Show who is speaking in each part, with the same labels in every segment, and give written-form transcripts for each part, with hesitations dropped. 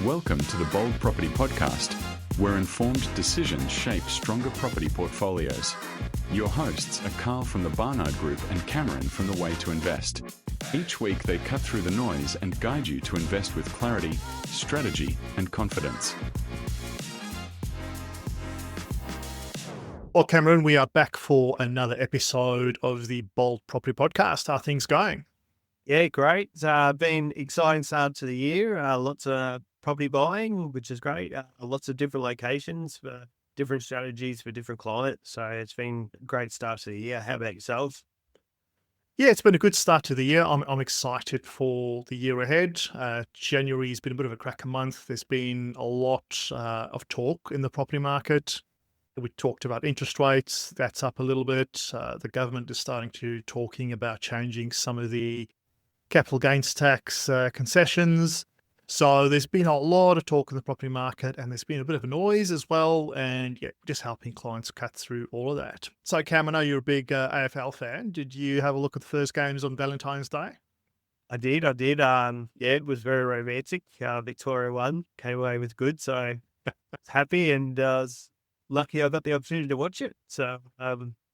Speaker 1: Welcome to the Bold Property Podcast, where informed decisions shape stronger property portfolios. Your hosts are Karl from the Barnard Group and Cameron from the Way to Invest. Each week they cut through the noise and guide you to invest with clarity, strategy and confidence.
Speaker 2: Well, Cameron, we are back for another episode of the Bold Property Podcast. How are things going?
Speaker 3: Yeah, great. It's been exciting start to the year. Lots of property buying, which is great. Lots of different locations for different strategies for different clients. So it's been a great start to the year. How about yourself?
Speaker 2: Yeah, it's been a good start to the year. I'm excited for the year ahead. January has been a bit of a cracker month. There's been a lot of talk in the property market. We talked about interest rates. That's up a little bit. The government is starting to talking about changing some of the capital gains tax concessions. So there's been a lot of talk in the property market, and there's been a bit of a noise as well, and yeah, just helping clients cut through all of that. So Cam, I know you're a big AFL fan. Did you have a look at the first games on Valentine's Day?
Speaker 3: I did. Yeah, it was very romantic. Victoria won, came away with good. So I was happy and was lucky I got the opportunity to watch it. So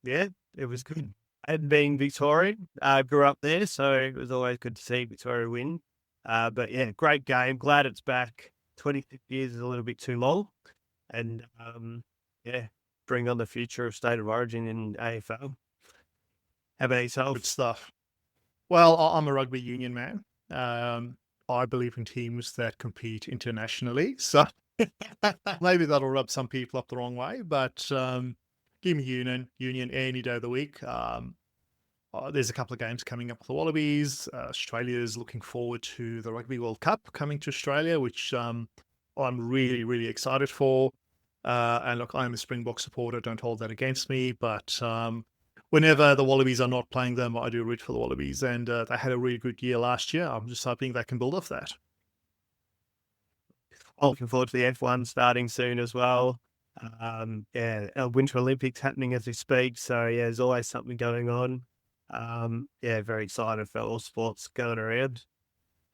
Speaker 3: yeah, it was good. And being Victorian, grew up there, so it was always good to see Victoria win. But yeah, great game. Glad it's back. 26 years is a little bit too long. And yeah, bring on the future of State of Origin in AFL. How about yourself?
Speaker 2: Good stuff. Well, I'm a rugby union man. I believe in teams that compete internationally. So maybe that'll rub some people up the wrong way, but give me union any day of the week. There's a couple of games coming up with the Wallabies. Australia's looking forward to the Rugby World Cup coming to Australia, which I'm really, really excited for. And look, I'm a Springbok supporter. Don't hold that against me. But whenever the Wallabies are not playing them, I do root for the Wallabies. And they had a really good year last year. I'm just hoping they can build off that.
Speaker 3: I'm looking forward to the F1 starting soon as well. Winter Olympics happening as we speak. So yeah, there's always something going on. Yeah, very excited for all sports going around.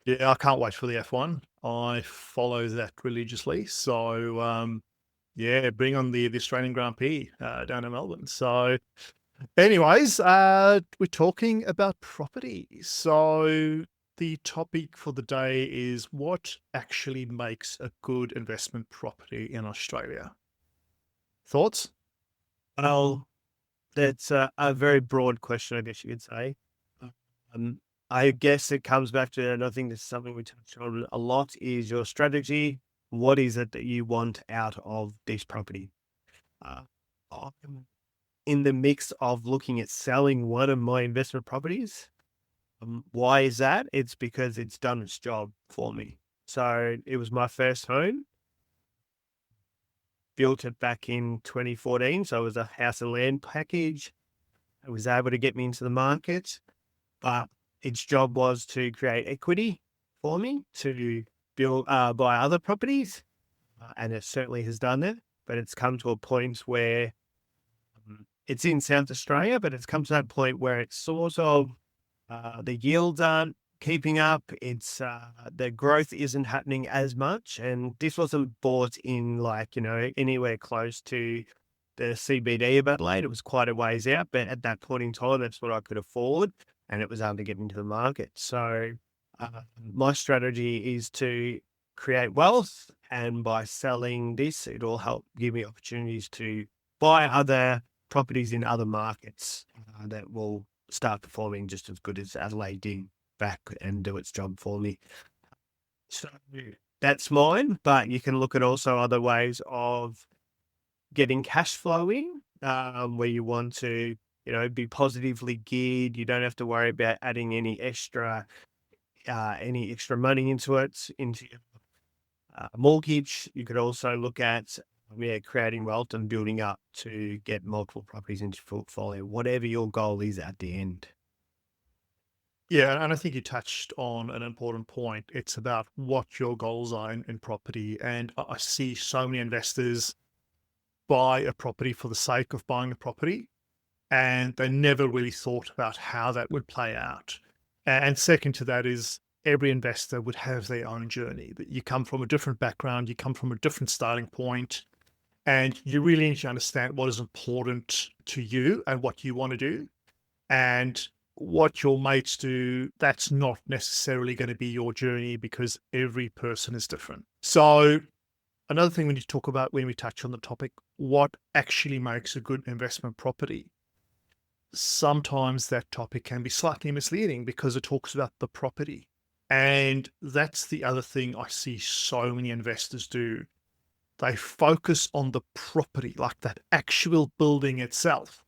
Speaker 2: Yeah, I can't wait for the F1. I follow that religiously. So yeah, bring on the Australian Grand Prix down in Melbourne. So anyways, we're talking about property. So the topic for the day is what actually makes a good investment property in Australia. Thoughts?
Speaker 3: Well, that's a very broad question, I guess you could say. I guess it comes back to, and I think this is something we touch on a lot, is your strategy. What is it that you want out of this property? I'm in the mix of looking at selling one of my investment properties. Why is that? It's because it's done its job for me. So it was my first home. Built it back in 2014. So it was a house and land package. It was able to get me into the market, but its job was to create equity for me to build, buy other properties. And it certainly has done that, but it's come to a point where it's in South Australia, but it's come to that point where it's sort of, the yields aren't keeping up. It's the growth isn't happening as much, and this wasn't bought in anywhere close to the CBD of Adelaide. It was quite a ways out, but at that point in time, that's what I could afford, and it was able to get into the market. So my strategy is to create wealth, and by selling this, it'll help give me opportunities to buy other properties in other markets that will start performing just as good as Adelaide did back and do its job for me. So that's mine, but you can look at also other ways of getting cash flowing, where you want to, be positively geared. You don't have to worry about adding any extra money into it, into your mortgage. You could also look at creating wealth and building up to get multiple properties into your portfolio, whatever your goal is at the end.
Speaker 2: Yeah, and I think you touched on an important point. It's about what your goals are in property. And I see so many investors buy a property for the sake of buying a property, and they never really thought about how that would play out. And second to that is every investor would have their own journey. But you come from a different background, you come from a different starting point, and you really need to understand what is important to you and what you want to do. And what your mates do, that's not necessarily going to be your journey because every person is different. So another thing we need to talk about when we touch on the topic, what actually makes a good investment property? Sometimes that topic can be slightly misleading because it talks about the property. And that's the other thing I see so many investors do. They focus on the property, like that actual building itself.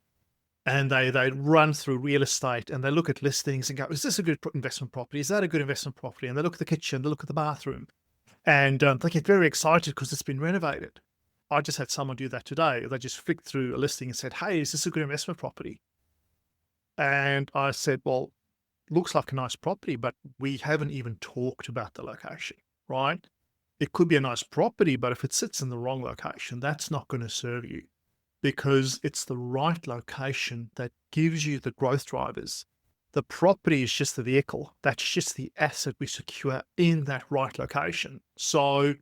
Speaker 2: And they run through real estate and they look at listings and go, is this a good investment property? Is that a good investment property? And they look at the kitchen, they look at the bathroom, and they get very excited because it's been renovated. I just had someone do that today. They just flicked through a listing and said, hey, is this a good investment property? And I said, well, looks like a nice property, but we haven't even talked about the location, right? It could be a nice property, but if it sits in the wrong location, that's not going to serve you, because it's the right location that gives you the growth drivers. The property is just the vehicle. That's just the asset we secure in that right location. So,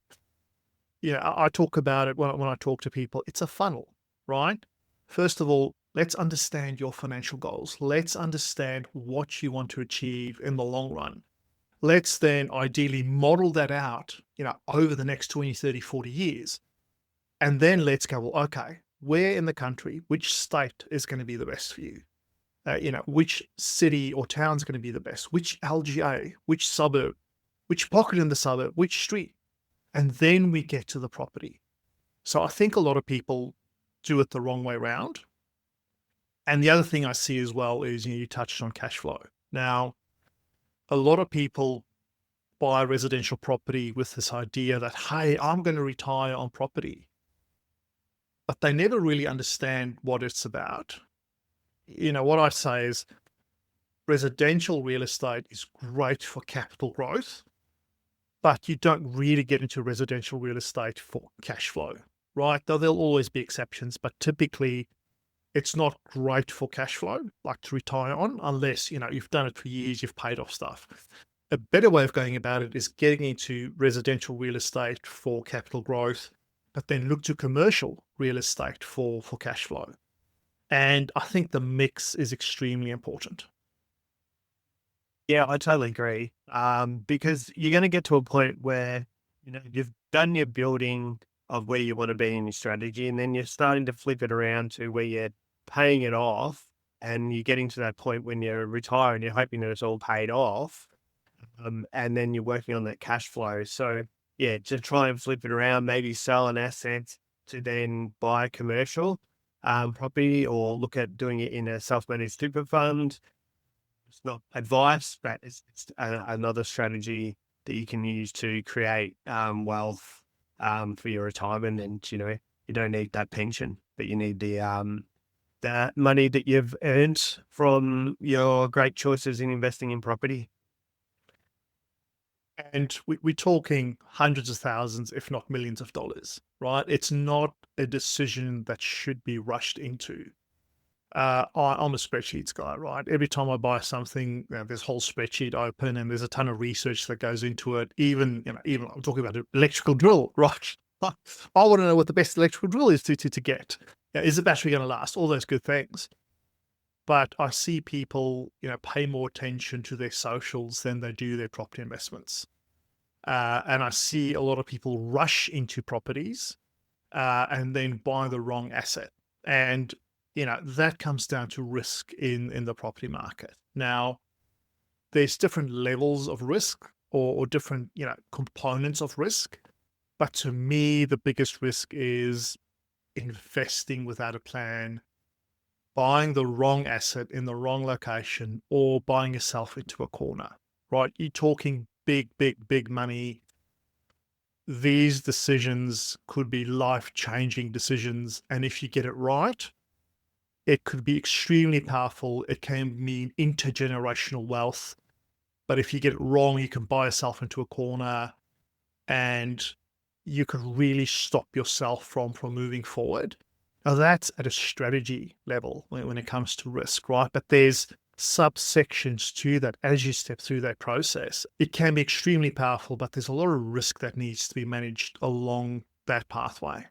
Speaker 2: I talk about it when I talk to people. It's a funnel, right? First of all, let's understand your financial goals. Let's understand what you want to achieve in the long run. Let's then ideally model that out, over the next 20, 30, 40 years. And then let's go, well, okay, where in the country, which state is going to be the best for you? Which city or town is going to be the best? Which LGA, which suburb, which pocket in the suburb, which street? And then we get to the property. So I think a lot of people do it the wrong way around. And the other thing I see as well is, you touched on cash flow. Now, a lot of people buy residential property with this idea that, hey, I'm going to retire on property. But they never really understand what it's about. What I say is residential real estate is great for capital growth, but you don't really get into residential real estate for cash flow, right? Though there'll always be exceptions, but typically it's not great for cash flow, like to retire on, unless, you've done it for years, you've paid off stuff. A better way of going about it is getting into residential real estate for capital growth, but then look to commercial real estate for cash flow. And I think the mix is extremely important.
Speaker 3: Yeah, I totally agree. Because you're going to get to a point where, you've done your building of where you want to be in your strategy, and then you're starting to flip it around to where you're paying it off, and you're getting to that point when you're retiring, you're hoping that it's all paid off. And then you're working on that cash flow. So yeah, to try and flip it around, maybe sell an asset to then buy a commercial property, or look at doing it in a self-managed super fund. It's not advice, but it's another strategy that you can use to create wealth for your retirement. And, you don't need that pension, but you need the money that you've earned from your great choices in investing in property.
Speaker 2: And we're talking hundreds of thousands, if not millions of dollars, right? It's not a decision that should be rushed into. I'm a spreadsheets guy, right? Every time I buy something, there's a whole spreadsheet open and there's a ton of research that goes into it. Even I'm talking about an electrical drill, right? I want to know what the best electrical drill is to get. Is the battery going to last? All those good things. But I see people, pay more attention to their socials than they do their property investments. And I see a lot of people rush into properties and then buy the wrong asset. And, that comes down to risk in the property market. Now, there's different levels of risk or different, components of risk. But to me, the biggest risk is investing without a plan, buying the wrong asset in the wrong location, or buying yourself into a corner, right? You're talking big, big, big money. These decisions could be life-changing decisions. And if you get it right, it could be extremely powerful. It can mean intergenerational wealth. But if you get it wrong, you can buy yourself into a corner and you can really stop yourself from moving forward. Now, that's at a strategy level when it comes to risk, right? But there's subsections to that as you step through that process, it can be extremely powerful, but there's a lot of risk that needs to be managed along that pathway.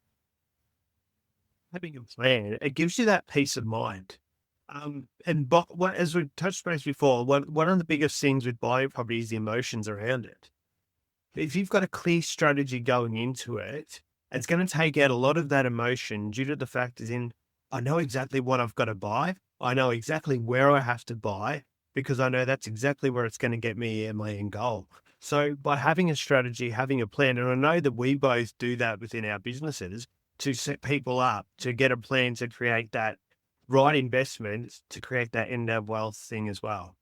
Speaker 3: Having a plan, it gives you that peace of mind. As we touched base before, one of the biggest things with buying property is the emotions around it. If you've got a clear strategy going into it, it's going to take out a lot of that emotion due to the fact is I know exactly what I've got to buy. I know exactly where I have to buy because I know that's exactly where it's going to get me my end goal. So by having a strategy, having a plan, and I know that we both do that within our businesses to set people up to get a plan to create that right investment to create that end of wealth thing as well.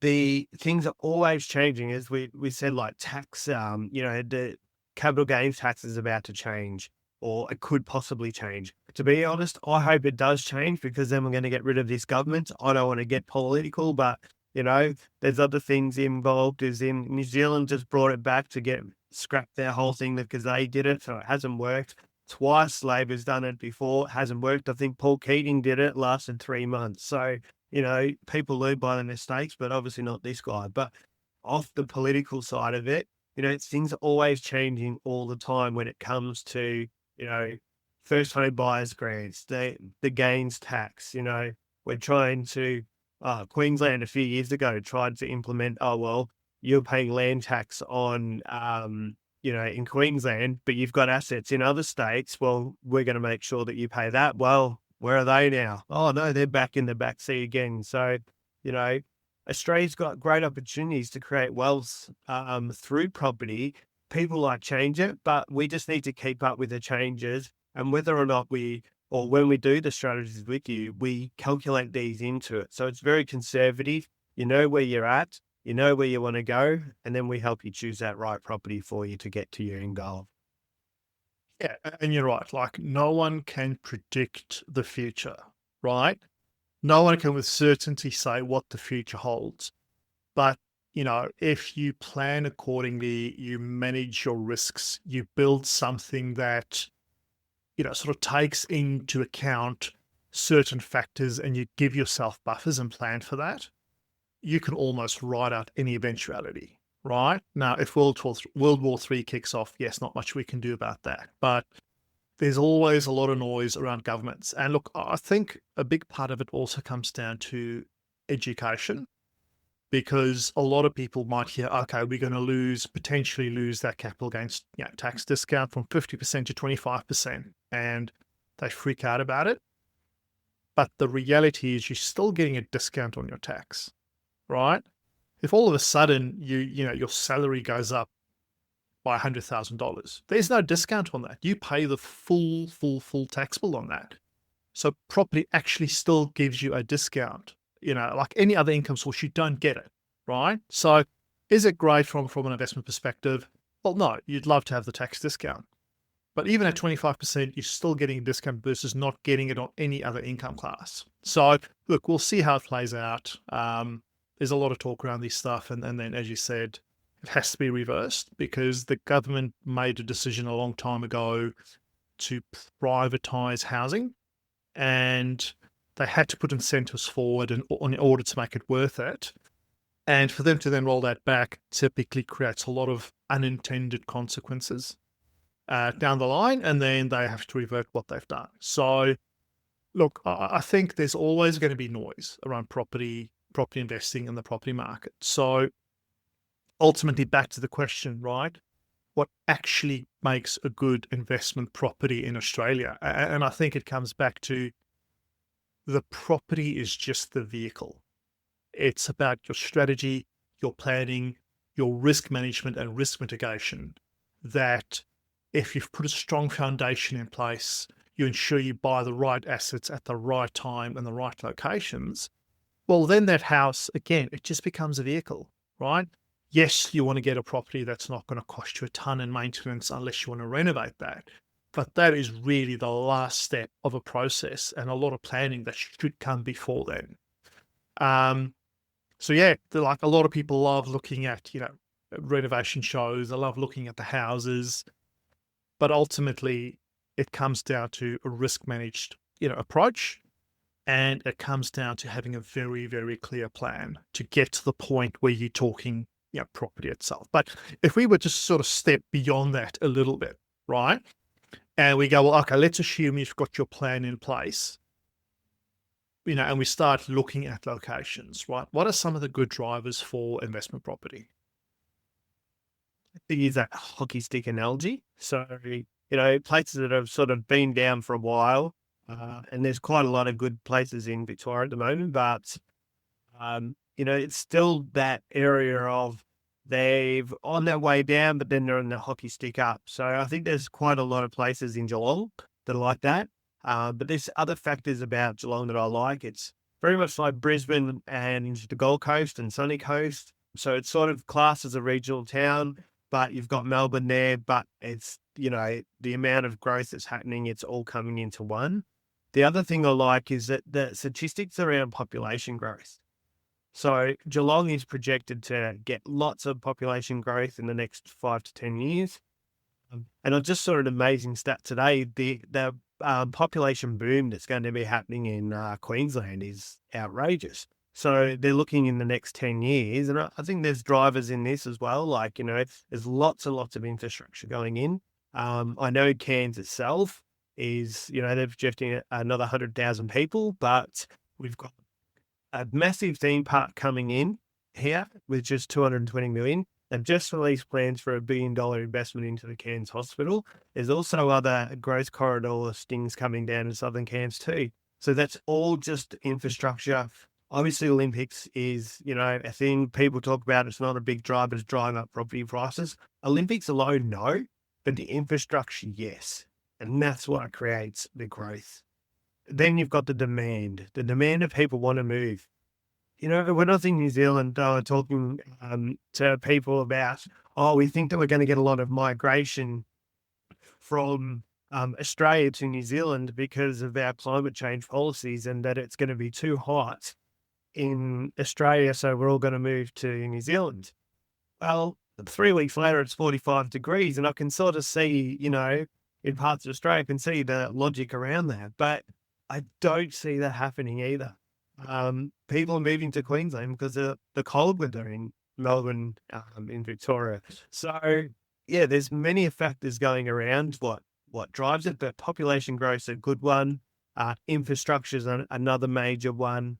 Speaker 3: The things are always changing, as we said, like tax, the capital gains tax is about to change, or it could possibly change. To be honest, I hope it does change because then we're going to get rid of this government. I don't want to get political, but there's other things involved. As in New Zealand just brought it back to scrap their whole thing because they did it, so it hasn't worked. Twice Labor's done it before, it hasn't worked. I think Paul Keating did it, lasted 3 months. So, people learn by their mistakes, but obviously not this guy. But off the political side of it, things are always changing all the time when it comes to, first home buyers grants, the gains tax. We're trying to, Queensland a few years ago tried to implement, you're paying land tax on, in Queensland, but you've got assets in other states. Well, we're going to make sure that you pay that. Well, where are they now? Oh no, they're back in the backseat again. So, Australia's got great opportunities to create wealth through property. People like change it, but we just need to keep up with the changes. And whether or not when we do the strategies with you, we calculate these into it. So it's very conservative. You know where you're at. You know where you want to go, and then we help you choose that right property for you to get to your end goal.
Speaker 2: Yeah, and you're right. Like, no one can predict the future, right? No one can with certainty say what the future holds. But, if you plan accordingly, you manage your risks, you build something that, sort of takes into account certain factors and you give yourself buffers and plan for that, you can almost ride out any eventuality, right? Now, if World War III kicks off, yes, not much we can do about that. But there's always a lot of noise around governments. And look, I think a big part of it also comes down to education, because a lot of people might hear, okay, we're going to potentially lose that capital gains tax discount from 50% to 25%. And they freak out about it. But the reality is you're still getting a discount on your tax. Right? If all of a sudden your salary goes up by $100,000, there's no discount on that. You pay the full tax bill on that. So property actually still gives you a discount. Like any other income source, you don't get it, right? So is it great from an investment perspective? Well, no, you'd love to have the tax discount. But even at 25%, you're still getting a discount versus not getting it on any other income class. So look, we'll see how it plays out. There's a lot of talk around this stuff. And then, as you said, it has to be reversed because the government made a decision a long time ago to privatize housing, and they had to put incentives forward in order to make it worth it. And for them to then roll that back typically creates a lot of unintended consequences down the line, and then they have to revert what they've done. So look, I think there's always going to be noise around property investing in the property market. So ultimately back to the question, right? What actually makes a good investment property in Australia? And I think it comes back to the property is just the vehicle. It's about your strategy, your planning, your risk management and risk mitigation, that if you've put a strong foundation in place, you ensure you buy the right assets at the right time and the right locations, well, then that house, again, it just becomes a vehicle, right? Yes, you want to get a property that's not going to cost you a ton in maintenance unless you want to renovate that. But that is really the last step of a process and a lot of planning that should come before then. So yeah, like a lot of people love looking at, renovation shows. They love looking at the houses, but ultimately it comes down to a risk managed, approach. And it comes down to having a very, very clear plan to get to the point where you're talking, property itself. But if we were to sort of step beyond that a little bit, right? And we go, well, okay, let's assume you've got your plan in place, and we start looking at locations, right? What are some of the good drivers for investment property?
Speaker 3: To use that hockey stick analogy. So, places that have sort of been down for a while, and there's quite a lot of good places in Victoria at the moment, but, it's still that area of they've on their way down, but then they're on the hockey stick up. So I think there's quite a lot of places in Geelong that are like that. But there's other factors about Geelong that I like. It's very much like Brisbane and the Gold Coast and Sunny Coast. So it's sort of classed as a regional town, but you've got Melbourne there, but it's, the amount of growth that's happening, it's all coming into one. The other thing I like is that the statistics around population growth. So Geelong is projected to get lots of population growth in the next 5 to 10 years. And I just saw an amazing stat today. The population boom that's going to be happening in Queensland is outrageous. So they're looking in the next 10 years. And I think there's drivers in this as well. Like, there's lots and lots of infrastructure going in. I know Cairns itself is, they're projecting another 100,000 people, but we've got a massive theme park coming in here with just 220 million. They've just released plans for $1 billion investment into the Cairns Hospital. There's also other growth corridor things coming down in southern Cairns too. So that's all just infrastructure. Obviously, Olympics is, a thing people talk about. It's not a big driver, it's driving up property prices. Olympics alone, no, but the infrastructure, yes. And that's what creates the growth. Then you've got the demand of people want to move. When I was in New Zealand, talking to people about, we think that we're going to get a lot of migration from Australia to New Zealand because of our climate change policies and that it's going to be too hot in Australia, so we're all going to move to New Zealand. Well, 3 weeks later, it's 45 degrees, and I can sort of see, in parts of Australia, I can see the logic around that. But I don't see that happening either. People are moving to Queensland because of the cold weather in Melbourne, in Victoria. So, yeah, there's many factors going around what drives it, but population growth is a good one. Infrastructure is another major one.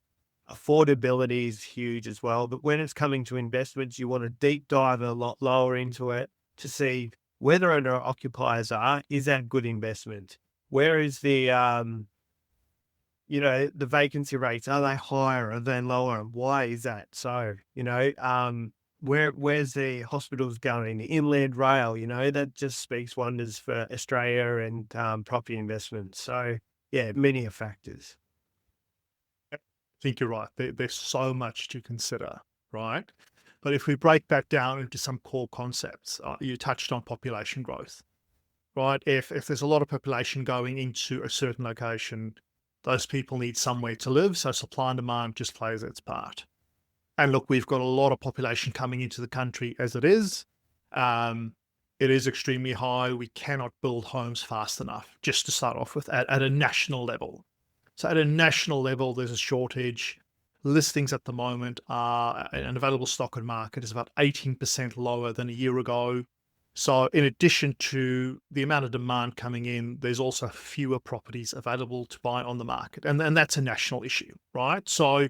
Speaker 3: Affordability is huge as well. But when it's coming to investments, you want to deep dive a lot lower into it to see whether owner occupiers is that good investment? Where is the the vacancy rates? Are they higher? Are they lower? Why is that? So, where's the hospitals going? The inland rail, that just speaks wonders for Australia and property investment. So, yeah, many factors.
Speaker 2: I think you're right. There's so much to consider, right? But if we break that down into some core concepts, you touched on population growth, right? If there's a lot of population going into a certain location, those people need somewhere to live, so supply and demand just plays its part. And look, we've got a lot of population coming into the country as it is. It is extremely high. We cannot build homes fast enough, just to start off with, at a national level. So at a national level, there's a shortage. Listings at the moment are, an available stock and market is about 18% lower than a year ago. So in addition to the amount of demand coming in, there's also fewer properties available to buy on the market. And that's a national issue, right? So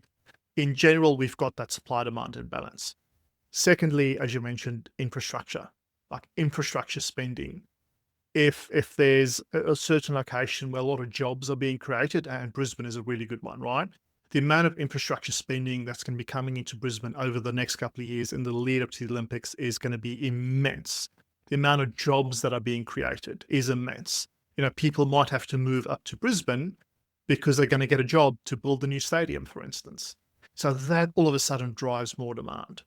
Speaker 2: in general, we've got that supply-demand imbalance. Secondly, as you mentioned, infrastructure, like infrastructure spending. If there's a certain location where a lot of jobs are being created, and Brisbane is a really good one, right? The amount of infrastructure spending that's going to be coming into Brisbane over the next couple of years in the lead up to the Olympics is going to be immense. The amount of jobs that are being created is immense. People might have to move up to Brisbane because they're going to get a job to build the new stadium, for instance. So that all of a sudden drives more demand.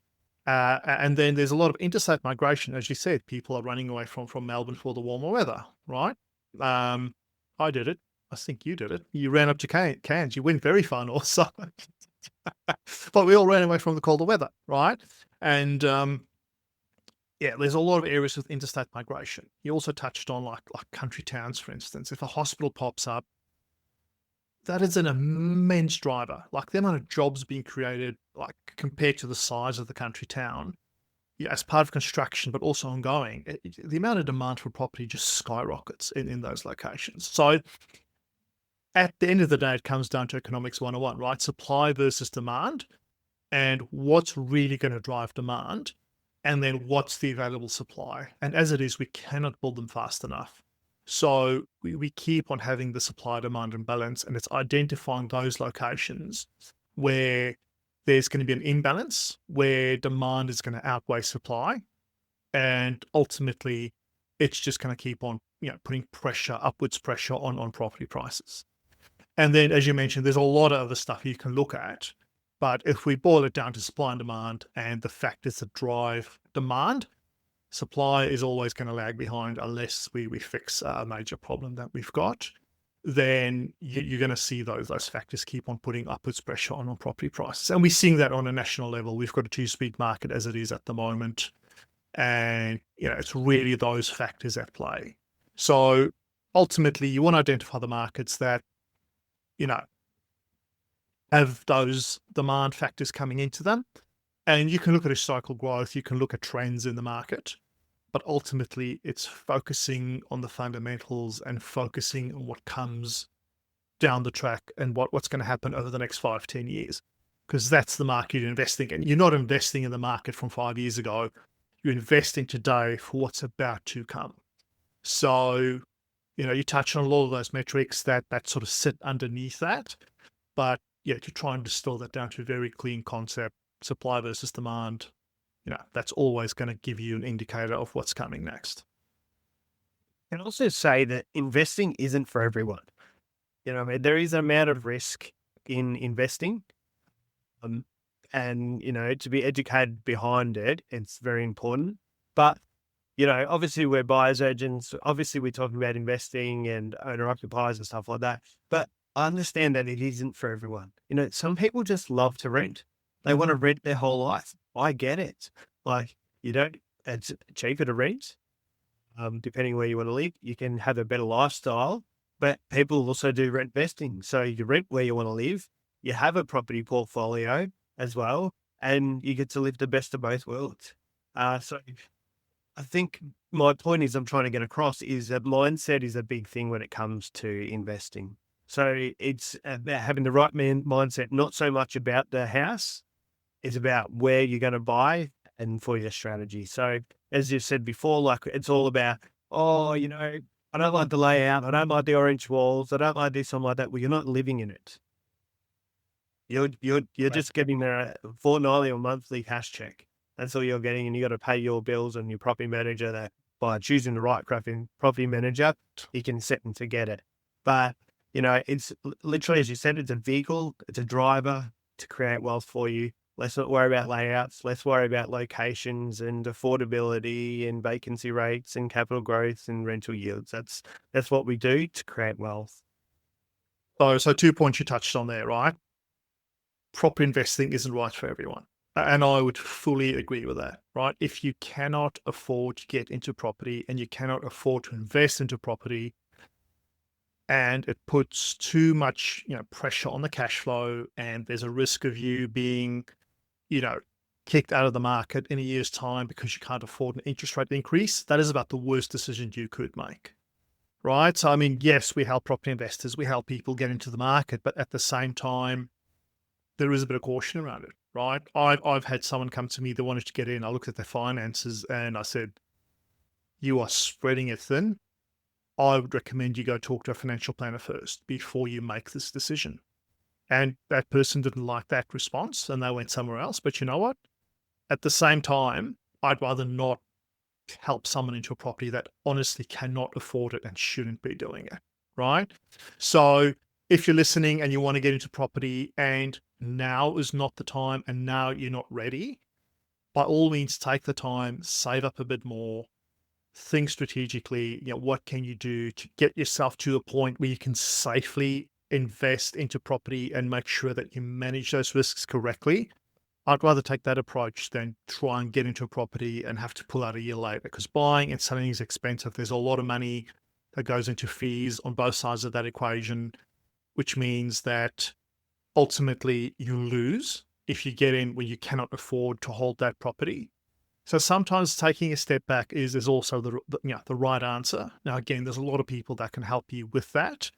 Speaker 2: And then there's a lot of interstate migration. As you said, people are running away from Melbourne for the warmer weather, right? I did it. I think you did it. You ran up to Cairns. You went very far north, so. But we all ran away from the colder weather, right? And yeah, there's a lot of areas with interstate migration. You also touched on like country towns, for instance. If a hospital pops up, that is an immense driver. Like the amount of jobs being created, like compared to the size of the country town, as part of construction, but also ongoing, the amount of demand for property just skyrockets in those locations. So at the end of the day, it comes down to economics 101, right? Supply versus demand, and what's really going to drive demand, and then what's the available supply. And as it is, we cannot build them fast enough. So we keep on having the supply demand imbalance, and it's identifying those locations where there's going to be an imbalance, where demand is going to outweigh supply. And ultimately, it's just going to keep on, putting upwards pressure on property prices. And then, as you mentioned, there's a lot of other stuff you can look at. But if we boil it down to supply and demand and the factors that drive demand, supply is always going to lag behind unless we fix a major problem that we've got. Then you're going to see those factors keep on putting upwards pressure on property prices. And we're seeing that on a national level. We've got a two-speed market as it is at the moment. And, it's really those factors at play. So ultimately, you want to identify the markets that, have those demand factors coming into them. And you can look at historical growth, you can look at trends in the market, but ultimately it's focusing on the fundamentals and focusing on what comes down the track and what's going to happen over the next 5-10 years. Because that's the market you're investing in. You're not investing in the market from 5 years ago. You're investing today for what's about to come. So, you touch on a lot of those metrics that sort of sit underneath that. But to try and distill that down to a very clean concept, supply versus demand, that's always going to give you an indicator of what's coming next.
Speaker 3: I can also say that investing isn't for everyone. There is an amount of risk in investing. And, to be educated behind it, it's very important. But, obviously we're buyer's agents. Obviously we're talking about investing and owner-occupiers and stuff like that. But I understand that it isn't for everyone. Some people just love to rent. They want to rent their whole life. I get it. Like, it's cheaper to rent. Depending where you want to live, you can have a better lifestyle, but people also do rent investing. So you rent where you want to live, you have a property portfolio as well, and you get to live the best of both worlds. So I think my point I'm trying to get across is that mindset is a big thing when it comes to investing. So it's about having the right mindset, not so much about the house. It's about where you're going to buy and for your strategy. So as you said before, like it's all about, I don't like the layout. I don't like the orange walls. I don't like this, something like that. Well, you're not living in it. You're just getting a fortnightly or monthly cash check. That's all you're getting. And you got to pay your bills and your property manager that by choosing the right property manager, you can set them to get it. But it's literally, as you said, it's a vehicle, it's a driver to create wealth for you. Let's not worry about layouts. Let's worry about locations and affordability and vacancy rates and capital growth and rental yields. That's what we do to create wealth.
Speaker 2: So 2 points you touched on there, right? Property investing isn't right for everyone. And I would fully agree with that, right? If you cannot afford to get into property and you cannot afford to invest into property, and it puts too much, pressure on the cash flow, and there's a risk of you being, kicked out of the market in a year's time because you can't afford an interest rate increase, that is about the worst decision you could make, right? So, yes, we help property investors, we help people get into the market, but at the same time, there is a bit of caution around it, right? I've had someone come to me that wanted to get in. I looked at their finances and I said, you are spreading it thin. I would recommend you go talk to a financial planner first before you make this decision. And that person didn't like that response and they went somewhere else. But you know what? At the same time, I'd rather not help someone into a property that honestly cannot afford it and shouldn't be doing it, right? So if you're listening and you want to get into property and now is not the time and now you're not ready, by all means, take the time, save up a bit more, think strategically, what can you do to get yourself to a point where you can safely invest into property and make sure that you manage those risks correctly. I'd rather take that approach than try and get into a property and have to pull out a year later, because buying and selling is expensive. There's a lot of money that goes into fees on both sides of that equation. which means that ultimately you lose if you get in when you cannot afford to hold that property. So sometimes taking a step back is also the right answer. Now, again, there's a lot of people that can help you with that.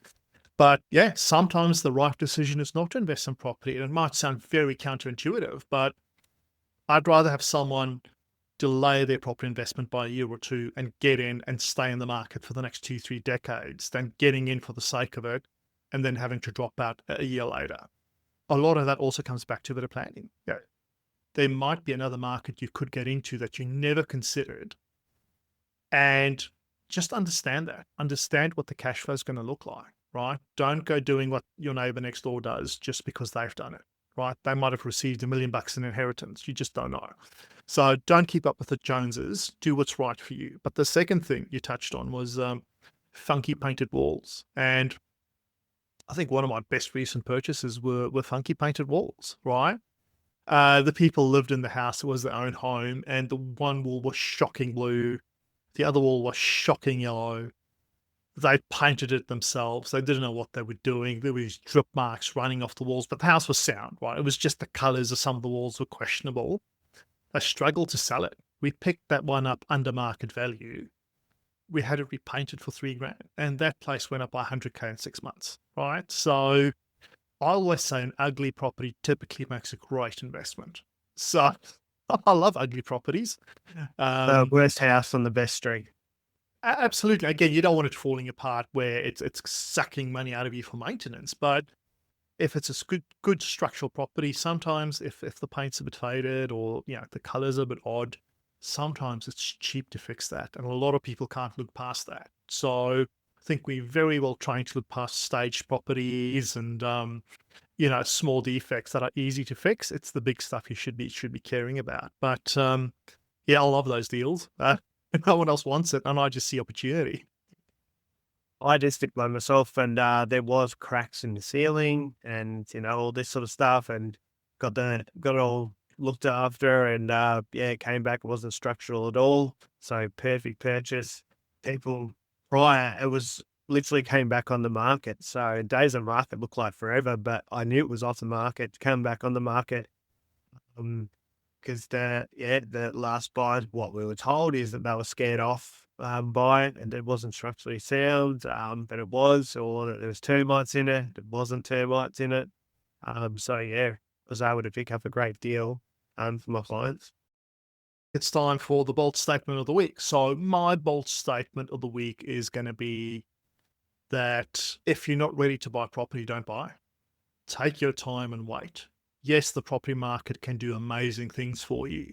Speaker 2: But yeah, sometimes the right decision is not to invest in property. And it might sound very counterintuitive, but I'd rather have someone delay their property investment by a year or two and get in and stay in the market for the next 2-3 decades than getting in for the sake of it and then having to drop out a year later. A lot of that also comes back to a bit of planning. Yeah. There might be another market you could get into that you never considered. And just understand that. Understand what the cash flow is going to look like, right? Don't go doing what your neighbor next door does just because they've done it, right? They might have received $1 million in inheritance. You just don't know. So don't keep up with the Joneses. Do what's right for you. But the second thing you touched on was funky painted walls. And I think one of my best recent purchases were funky painted walls, right? The people lived in the house. It was their own home. And the one wall was shocking blue. The other wall was shocking yellow. They painted it themselves. They didn't know what they were doing. There was drip marks running off the walls, but the house was sound, right? It was just the colors of some of the walls were questionable. They struggled to sell it. We picked that one up under market value. We had it repainted for $3,000, and that place went up by $100K in 6 months, right? So I always say an ugly property typically makes a great investment. So I love ugly properties.
Speaker 3: The worst house on the best street.
Speaker 2: Absolutely. Again, you don't want it falling apart where it's sucking money out of you for maintenance. But if it's a good structural property, sometimes if the paint's a bit faded or the colors are a bit odd, sometimes it's cheap to fix that. And a lot of people can't look past that. So I think we're very well trained to look past staged properties and small defects that are easy to fix. It's the big stuff you should be caring about. But I love those deals. No one else wants it, and I just see opportunity.
Speaker 3: I just did by myself, and there was cracks in the ceiling, and all this sort of stuff, and got it all looked after, and it came back. It wasn't structural at all, so perfect purchase. People prior, it was literally came back on the market. So days on market looked like forever, but I knew it was off the market. Come back on the market. Because the last buy, what we were told is that they were scared off by it, and it wasn't structurally sound, but it was, or there was termites in it. It wasn't termites in it. I was able to pick up a great deal for my clients.
Speaker 2: It's time for the bold statement of the week. So my bold statement of the week is going to be that if you're not ready to buy property, don't buy. Take your time and wait. Yes, the property market can do amazing things for you,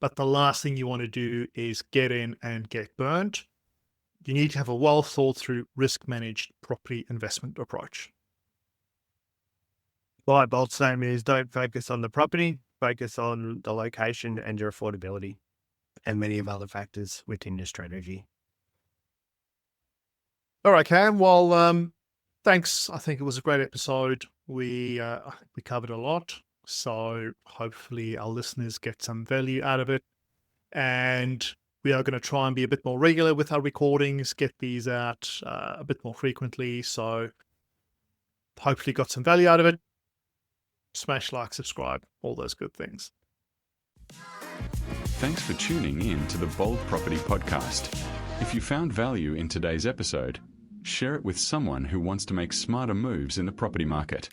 Speaker 2: but the last thing you want to do is get in and get burnt. You need to have a well thought through risk managed property investment approach.
Speaker 3: My bold statement is don't focus on the property, focus on the location and your affordability and many of other factors within your strategy.
Speaker 2: All right, Cam. Well, thanks. I think it was a great episode. We covered a lot, so hopefully our listeners get some value out of it. And we are going to try and be a bit more regular with our recordings, get these out a bit more frequently. So hopefully got some value out of it. Smash like, subscribe, all those good things.
Speaker 1: Thanks for tuning in to the Bold Property Podcast. If you found value in today's episode, share it with someone who wants to make smarter moves in the property market.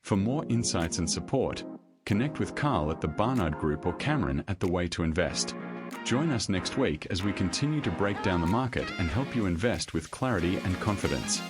Speaker 1: For more insights and support, connect with Karl at the Barnard Group or Cameron at The Way to Invest. Join us next week as we continue to break down the market and help you invest with clarity and confidence.